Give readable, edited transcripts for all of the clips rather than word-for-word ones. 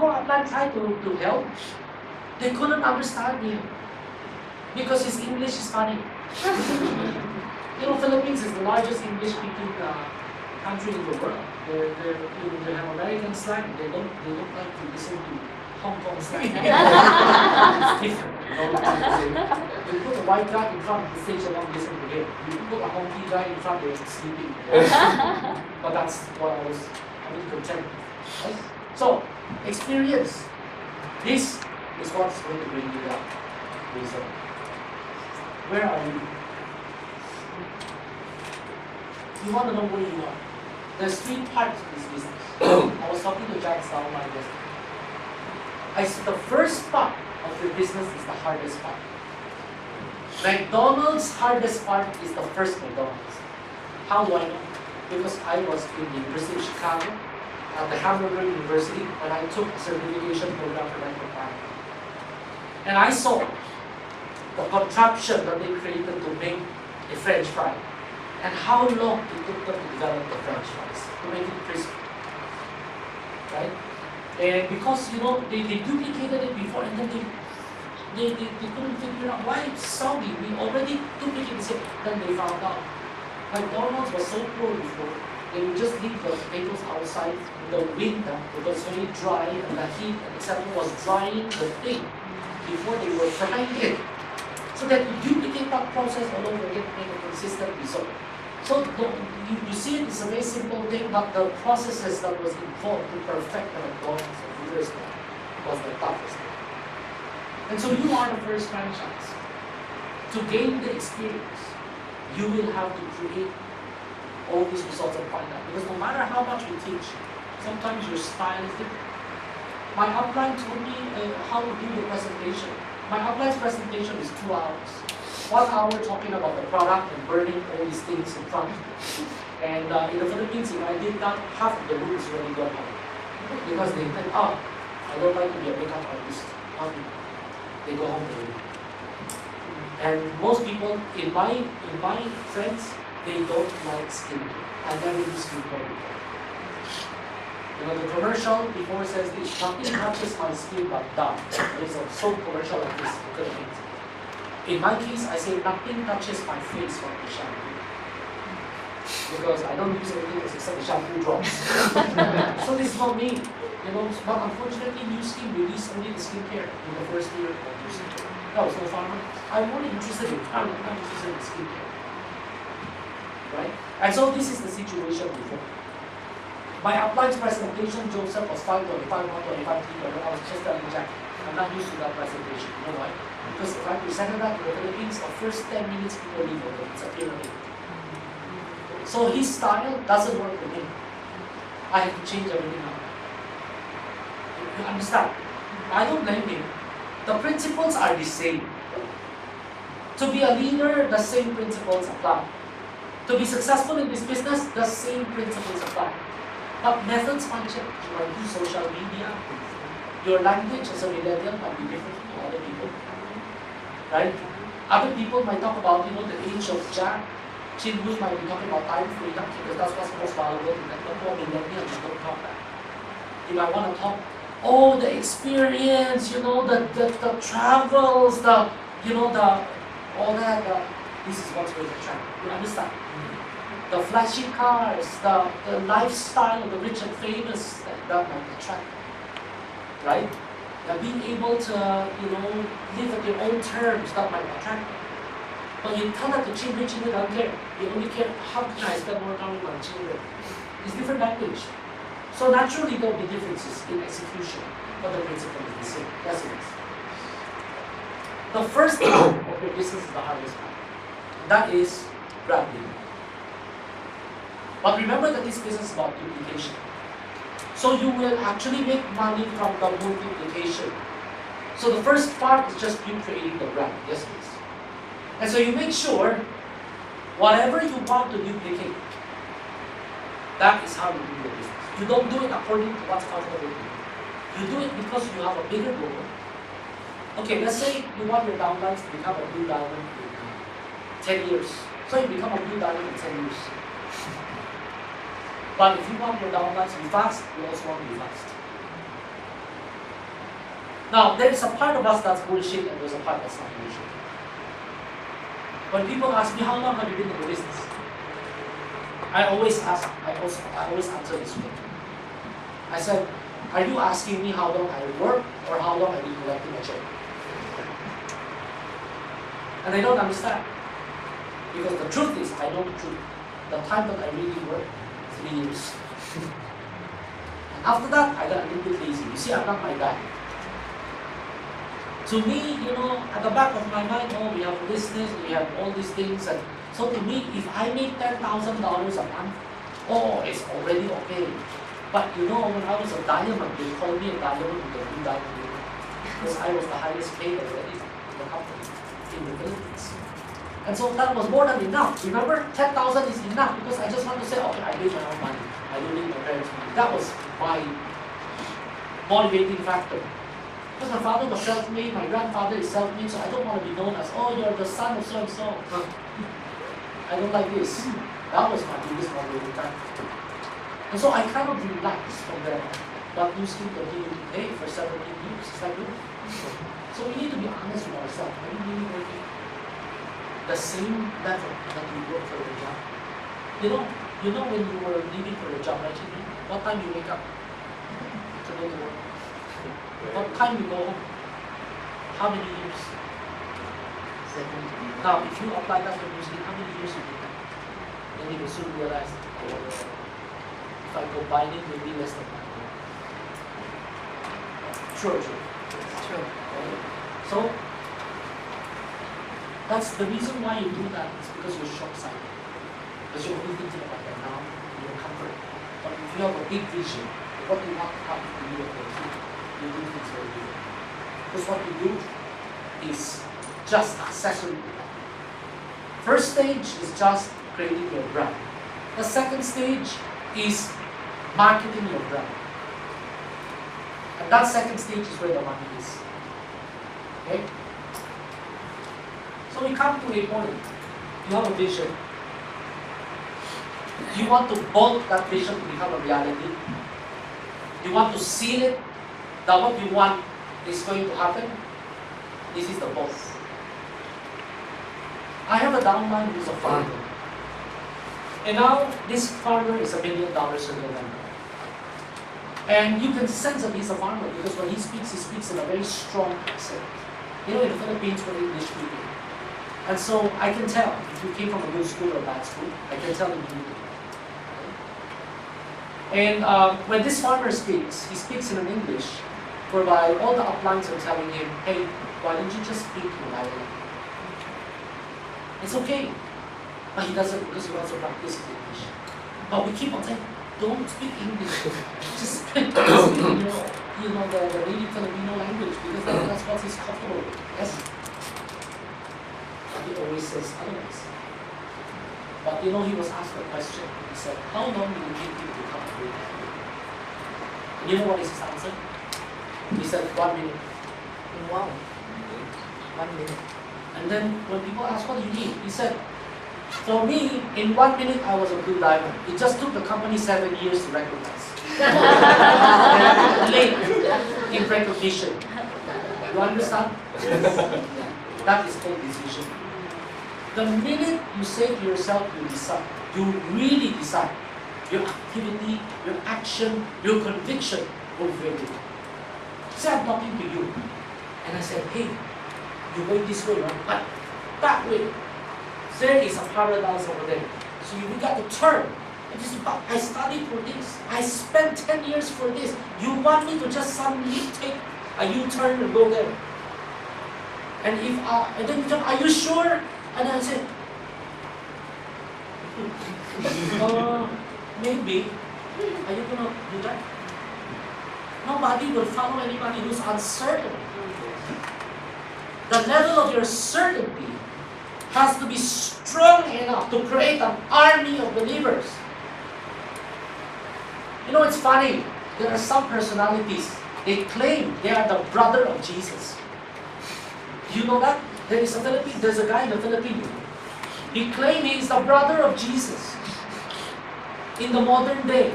more upline tried to help. They couldn't understand me because his English is funny. You know, Philippines is the largest English-speaking country in the world. They have American slang. They don't like to listen to Hong Kong slang. It's different. You know, you put a white guy in front of the stage and don't listen to him. You put a honky guy in front, they're sleeping. But that's what I was content with. Right? So, experience. This is what's going to bring you down. Result. Where are you? You want to know where you are. There's 3 parts to this business. I was talking to Jack Salman yesterday. I said the first part of your business is the hardest part. McDonald's hardest part is the first McDonald's. How do I know? Because I was in the University of Chicago, at the Hamburger University, when I took a certification program for microbiology. And I saw the contraption that they created to make a French fry, and how long it took them to develop the French fries, to make it crispy. Right? And because, you know, they duplicated it before, and then they couldn't figure out why it's soggy. We already duplicated it. Then they found out McDonald's was so poor before, they would just leave the potatoes outside in the wind. It was very dry, and the heat and etc. was drying the thing before they were frying it. So that you duplicate that process all over again to make a consistent result. So you see it, it's a very simple thing, but the processes that was involved to perfect the McDonald's of the first one was the toughest thing. And so you are the first franchise. To gain the experience, you will have to create all these results and find out. Because no matter how much we teach, sometimes your style is different. My upline told me how to do the presentation. My upline's presentation is 2 hours. 1 hour talking about the product and burning all these things in front of you. And in the Philippines, if I did that, half of the room is already gone home. Because they think, I don't like to be a makeup artist. They go home already. And most people, in my friends, they don't like skincare. I never do skincare before. You know, the commercial before says this, nothing touches my skin but down. There's a soap commercial like this in the Philippines. In my case, I say nothing touches my face but the shampoo. Because I don't use anything else except the shampoo drops. So this is not me. You know, but unfortunately, New Skin released only the skincare in the first year of New Skin. No, it's no farmer. I'm only interested in I'm interested in skincare. Right? And so this is the situation before. My upline's presentation, Joseph, was 525, 125, 300. I was just telling Jack, I'm not used to that presentation. You know why? Because if I presented that to the Philippines, the first 10 minutes people leave over. It's a pyramid. So his style doesn't work for me. I have to change everything now. You understand? I don't blame him. The principles are the same. To be a leader, the same principles apply. To be successful in this business, the same principles apply. But methods might change. You might use social media. Your language as a millennial might be different from other people. Right? Other people might talk about, you know, the age of Jack. Chinwood might be talking about time freedom because that's what's most valuable in that. But millennials don't talk that. You might want to talk, the experience, you know, the travels, all that, this is what's going to attract. You understand? The flashy cars, the lifestyle of the rich and famous, that might attract. Right? Being able to, live at your own terms, that might attract them. But you tell that to children don't care. You only care, how can I spend more time with my children? It's different language. So naturally there will be differences in execution, but the principle is the same. Yes, it is. The first part of your business is the hardest part. That is branding. But remember that this business is about duplication. So you will actually make money from the multiplication. So the first part is just you creating the brand. Yes, please. And so you make sure whatever you want to duplicate, that is how you do your business. You don't do it according to what's comfortable to you. You do it because you have a bigger goal. Okay, let's say you want your downlines to become a blue diamond in 10 years. So you become a blue diamond in 10 years. But if you want your downlines to be fast, you also want to be fast. Now, there is a part of us that's bullshit and there's a part that's not bullshit. When people ask me, how long have you been in the business? I always answer this way. I said, are you asking me how long I work or how long I've been collecting a check? And I don't understand. Because the truth is, I know the truth. The time that I really work, 3 years. And after that, I got a little bit lazy. You see, I'm not my guy. To me, at the back of my mind, oh, we have business, we have all these things. And so to me, if I make $10,000 a month, oh, it's already okay. But when I was a diamond, they called me a diamond with a blue diamond ring. Because I was the highest paid already in the company, in the Philippines. And so that was more than enough. Remember, 10,000 is enough because I just want to say, okay, I made my own money. I don't need my parents' money. That was my motivating factor. Because my father was self-made, my grandfather is self-made, so I don't want to be known as, oh, you're the son of so-and-so. I don't like this. That was my biggest motivating factor. And so I kind of relaxed from there. But you still continue to pay for 17 years. Is that good? So we need to be honest with ourselves. Are we really working the same level that we work for the job? You know when you were leaving for the job, right? What time you wake up to go to work? What time you go home? How many years? 7. Now, if you apply that to how many years you did that? Then you will soon realize, if I combine it, it will be less than that. True. Okay. So, that's the reason why you do that is because you're short-sighted. Because you're only thinking about that now, your comfort. But if you have a big vision, what you want to happen to you and your team, you do things very different. Because what you do is just accessory to that. First stage is just creating your brand. The second stage is marketing your brand. And that second stage is where the money is. Okay? So we come to a point. You have a vision. You want to bulk that vision to become a reality. You want to seal it that what you want is going to happen. This is the bulk. I have a downline who's a farmer. And now this farmer is $1 million single member. And you can sense that he's a farmer because when he speaks in a very strong accent. In the Philippines, we're English speaking. And so I can tell if you came from a good school or a bad school, I can tell immediately. And when this farmer speaks, he speaks in an English whereby all the uplines are telling him, hey, why don't you just speak Malayalam? It's okay. But he doesn't because he wants to practice English. But we keep on saying, don't speak English. Just speak the native Filipino language because that's what he's comfortable with. Yes. But he always says otherwise. But he was asked a question. He said, how long will it take you to become a great athlete? And you know what is his answer? He said, 1 minute. Wow. 1 minute. And then when people ask, what do you mean? He said, for me, in 1 minute, I was a blue diamond. It just took the company 7 years to recognize. Late in recognition. You understand? That is called decision. The minute you say to yourself, you decide, you really decide, your activity, your action, your conviction will vary. Say I'm talking to you, and I said, hey, you're going this way, right? But that way, there is a paradise over there. So we got to turn. I studied for this. I spent 10 years for this. You want me to just suddenly take a U-turn and go there? And then you tell, are you sure? And I said, maybe. Are you gonna do that? Nobody will follow anybody who's uncertain. The level of your certainty has to be strong enough to create an army of believers. It's funny. There are some personalities, they claim they are the brother of Jesus. You know that? There's a guy in the Philippines. He claims he is the brother of Jesus in the modern day.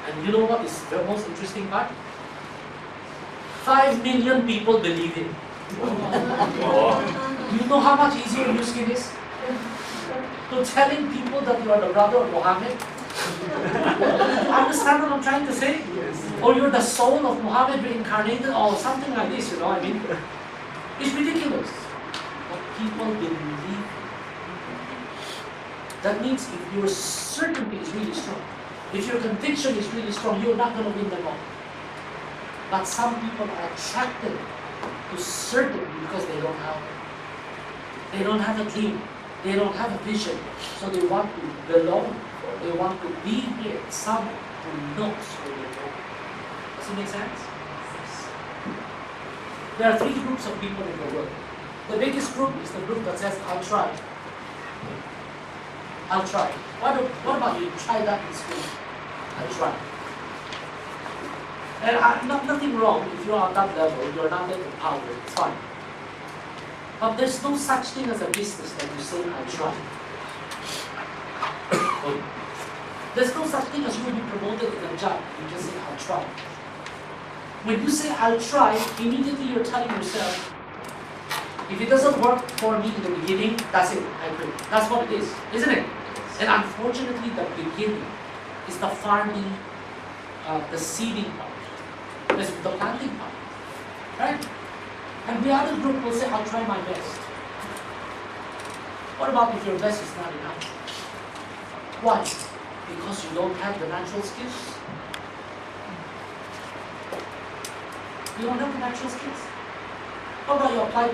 And you know what is the most interesting part? 5 million people believe it. You know how much easier your skin is? To telling people that you are the brother of Muhammad? You understand what I'm trying to say? Or you're the soul of Muhammad reincarnated, or something like this, you know what I mean? It's ridiculous. But people believe it. That means if your certainty is really strong, if your conviction is really strong, you're not going to win them all. But some people are attracted to certainty because they don't have it. They don't have a dream. They don't have a vision. So they want to belong. They want to be with someone who knows where they're going. Does it make sense? There are 3 groups of people in the world. The biggest group is the group that says, I'll try. I'll try. What about you? Try that in school. I'll try. And nothing wrong if you're on that level, you're not getting power, it's fine. But there's no such thing as a business that you say, I'll try. There's no such thing as you will be promoted in a job, you just say, I'll try. When you say, I'll try, immediately you're telling yourself, if it doesn't work for me in the beginning, that's it, I quit. That's what it is, isn't it? And unfortunately, the beginning is the farming, the seeding part. This is the planting part, right? And the other group will say, I'll try my best. What about if your best is not enough? Why? Because you don't have the natural skills? You don't have the natural skills? How about you apply